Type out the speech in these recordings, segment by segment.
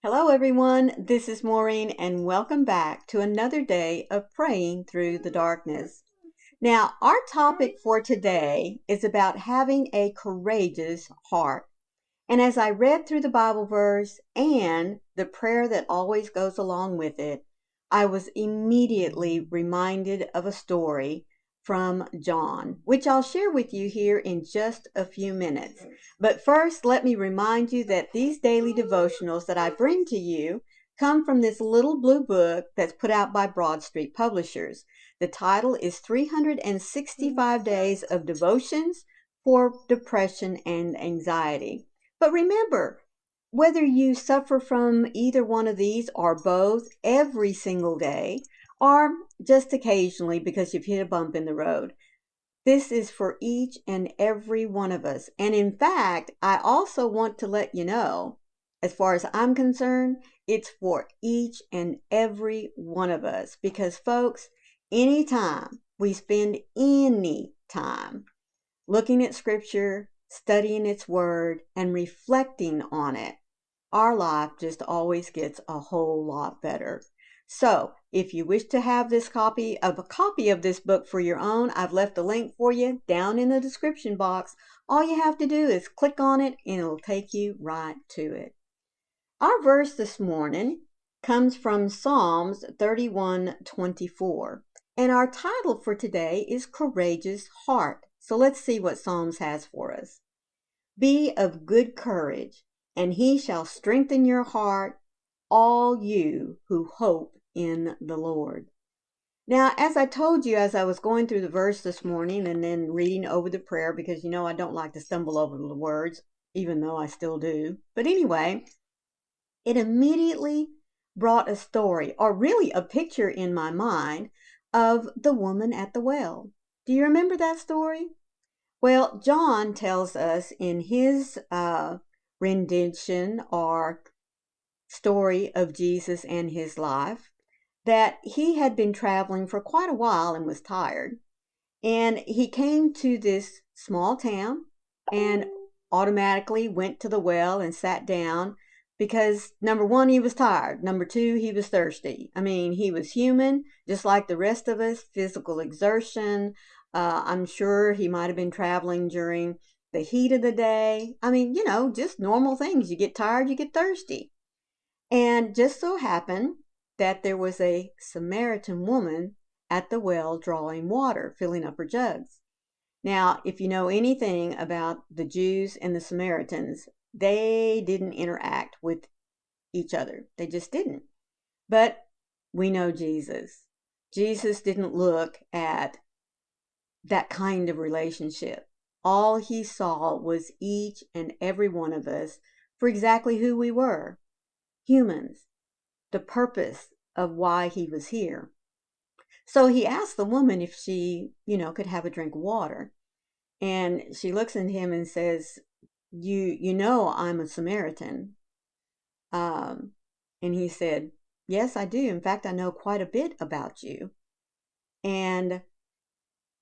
Hello, everyone. This is Maureen, and welcome back to another day of praying through the darkness. Now, our topic for today is about having a courageous heart. And as I read through the Bible verse and the prayer that always goes along with it, I was immediately reminded of a story from John, which I'll share with you here in just a few minutes. But first, let me remind you that these daily devotionals that I bring to you come from this little blue book that's put out by Broad Street Publishers. The title is 365 Days of Devotions for Depression and Anxiety. But remember, whether you suffer from either one of these or both every single day, or just occasionally because you've hit a bump in the road, this is for each and every one of us. And in fact, I also want to let you know, as far as I'm concerned, it's for each and every one of us. Because folks, anytime we spend any time looking at scripture, studying its word, and reflecting on it, our life just always gets a whole lot better. So, if you wish to have a copy of this book for your own, I've left a link for you down in the description box. All you have to do is click on it and it'll take you right to it. Our verse this morning comes from Psalms 31:24, and our title for today is Courageous Heart. So let's see what Psalms has for us. Be of good courage, and he shall strengthen your heart, all you who hope in the Lord. Now, as I told you as I was going through the verse this morning and then reading over the prayer, because I don't like to stumble over the words, even though I still do. But anyway, it immediately brought a story, or really a picture in my mind, of the woman at the well. Do you remember that story? Well, John tells us in his rendition or story of Jesus and his life that he had been traveling for quite a while and was tired. And he came to this small town and automatically went to the well and sat down because, number one, he was tired. Number two, he was thirsty. I mean, he was human, just like the rest of us, physical exertion. I'm sure he might have been traveling during the heat of the day. I mean, just normal things. You get tired, you get thirsty. And just so happened that there was a Samaritan woman at the well drawing water, filling up her jugs. Now, if you know anything about the Jews and the Samaritans, they didn't interact with each other. They just didn't. But we know Jesus. Jesus didn't look at that kind of relationship. All he saw was each and every one of us for exactly who we were, humans, the purpose of why he was here. So he asked the woman if she, could have a drink of water. And she looks at him and says, you know I'm a Samaritan. And he said, yes, I do. In fact, I know quite a bit about you. And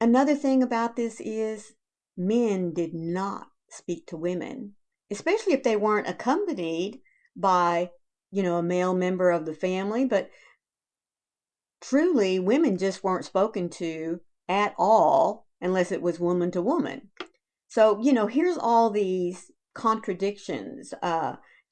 another thing about this is men did not speak to women, especially if they weren't accompanied by, a male member of the family. But truly, women just weren't spoken to at all unless it was woman to woman. So, here's all these contradictions.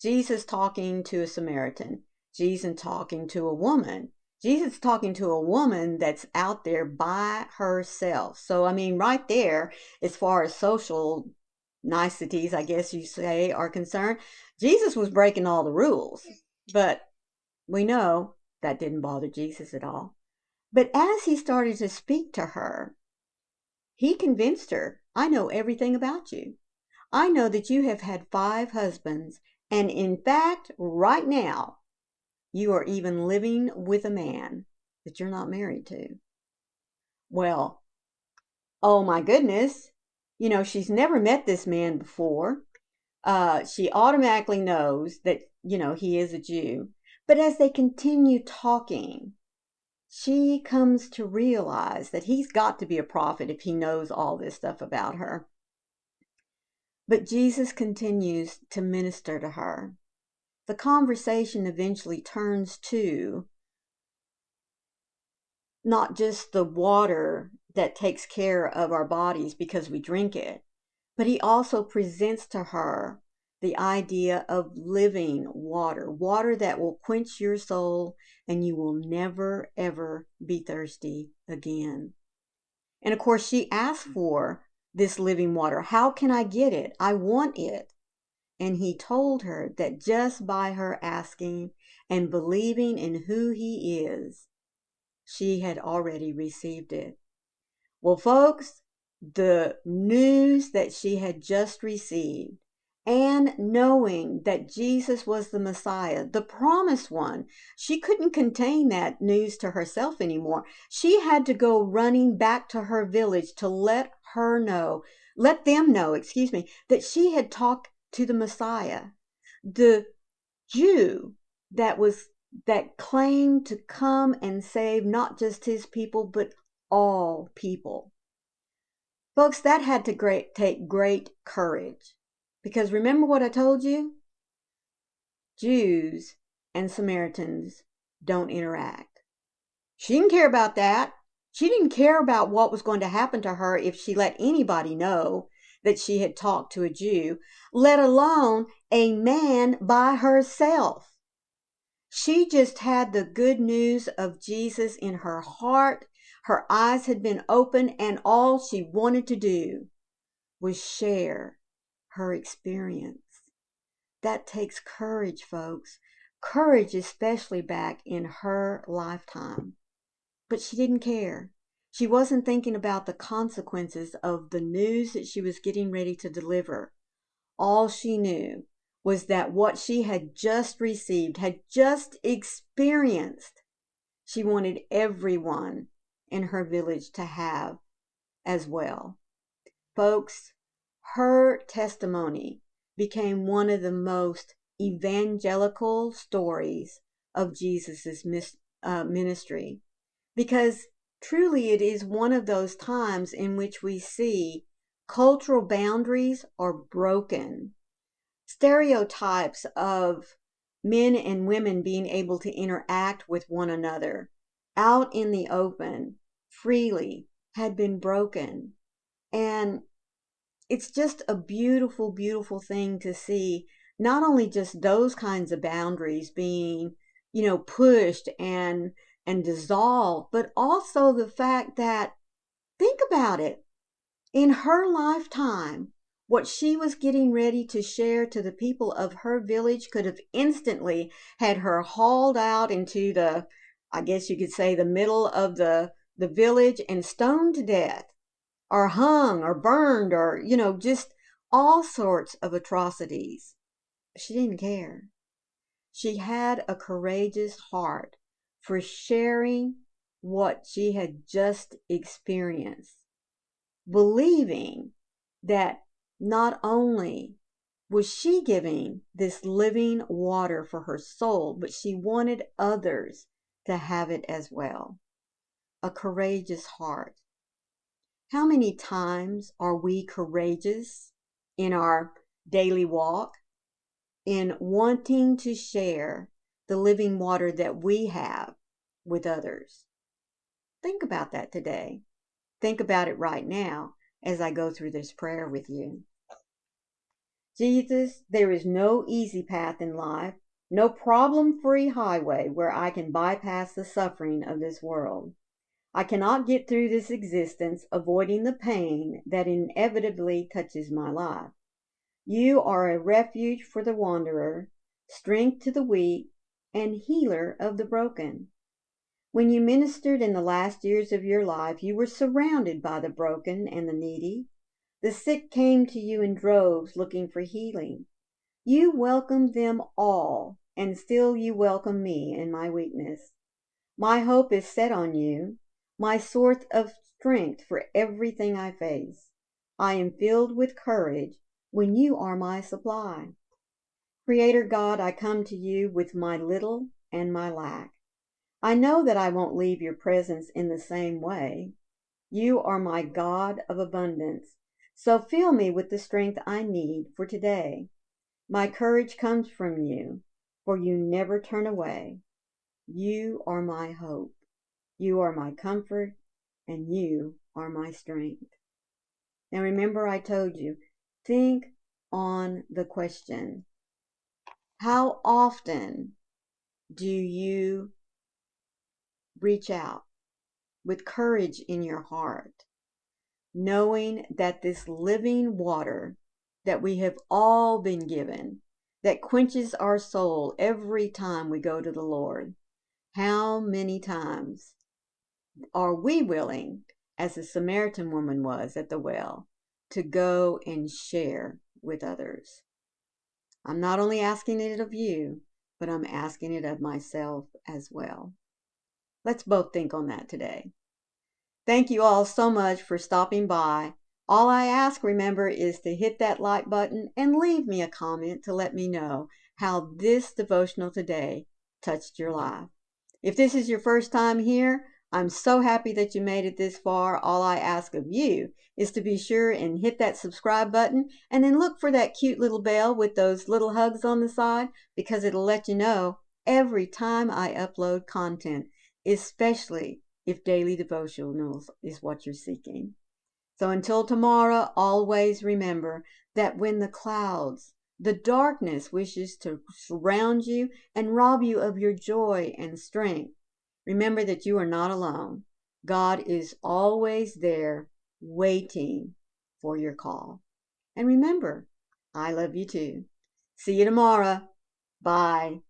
Jesus talking to a Samaritan, Jesus talking to a woman, Jesus talking to a woman that's out there by herself. So, I mean, right there, as far as social niceties, I guess you say, are concerned, Jesus was breaking all the rules. But we know that didn't bother Jesus at all. But as he started to speak to her, he convinced her, I know everything about you. I know that you have had 5 husbands, and in fact, right now, you are even living with a man that you're not married to. Well, oh my goodness, she's never met this man before. She automatically knows that, he is a Jew. But as they continue talking, she comes to realize that he's got to be a prophet if he knows all this stuff about her. But Jesus continues to minister to her. the conversation eventually turns to not just the water that takes care of our bodies because we drink it, but he also presents to her the idea of living water, water that will quench your soul and you will never, ever be thirsty again. And of course, she asked for this living water. How can I get it? I want it. And he told her that just by her asking and believing in who he is, she had already received it. Well, folks, the news that she had just received and knowing that Jesus was the Messiah, the promised one, she couldn't contain that news to herself anymore. She had to go running back to her village to let them know, that she had talked to the Messiah, the Jew that claimed to come and save not just his people, but all people. Folks, that had to take great courage. Because remember what I told you? Jews and Samaritans don't interact. She didn't care about that. She didn't care about what was going to happen to her if she let anybody know that she had talked to a Jew, let alone a man by herself. She just had the good news of Jesus in her heart. Her eyes had been opened, and all she wanted to do was share her experience. That takes courage, folks. Courage, especially back in her lifetime. But she didn't care. She wasn't thinking about the consequences of the news that she was getting ready to deliver. All she knew was that what she had just received, had just experienced, she wanted everyone in her village to have as well. Folks, her testimony became one of the most evangelical stories of Jesus' ministry, because truly it is one of those times in which we see cultural boundaries are broken. Stereotypes of men and women being able to interact with one another out in the open freely had been broken. And it's just a beautiful, beautiful thing to see, not only just those kinds of boundaries being, pushed and dissolved, but also the fact that, think about it, in her lifetime, what she was getting ready to share to the people of her village could have instantly had her hauled out into I guess you could say, the middle of the village and stoned to death, or hung, or burned, or, just all sorts of atrocities. She didn't care. She had a courageous heart for sharing what she had just experienced, believing that not only was she giving this living water for her soul, but she wanted others to have it as well. A courageous heart. How many times are we courageous in our daily walk in wanting to share the living water that we have with others? Think about that today. Think about it right now as I go through this prayer with you. Jesus, there is no easy path in life, no problem-free highway where I can bypass the suffering of this world. I cannot get through this existence avoiding the pain that inevitably touches my life. You are a refuge for the wanderer, strength to the weak, and healer of the broken. When you ministered in the last years of your life, you were surrounded by the broken and the needy. The sick came to you in droves looking for healing. You welcomed them all, and still you welcome me in my weakness. My hope is set on you, my source of strength for everything I face. I am filled with courage when you are my supply. Creator God, I come to you with my little and my lack. I know that I won't leave your presence in the same way. You are my God of abundance, so fill me with the strength I need for today. My courage comes from you, for you never turn away. You are my hope. You are my comfort, and you are my strength. Now remember I told you, think on the question, how often do you reach out with courage in your heart, knowing that this living water that we have all been given, that quenches our soul every time we go to the Lord, how many times are we willing, as the Samaritan woman was at the well, to go and share with others? I'm not only asking it of you, but I'm asking it of myself as well. Let's both think on that today. Thank you all so much for stopping by. All I ask, remember, is to hit that like button and leave me a comment to let me know how this devotional today touched your life. If this is your first time here, I'm so happy that you made it this far. All I ask of you is to be sure and hit that subscribe button and then look for that cute little bell with those little hugs on the side, because it'll let you know every time I upload content, especially if daily devotionals is what you're seeking. So until tomorrow, always remember that when the clouds, the darkness wishes to surround you and rob you of your joy and strength, remember that you are not alone. God is always there waiting for your call. And remember, I love you too. See you tomorrow. Bye.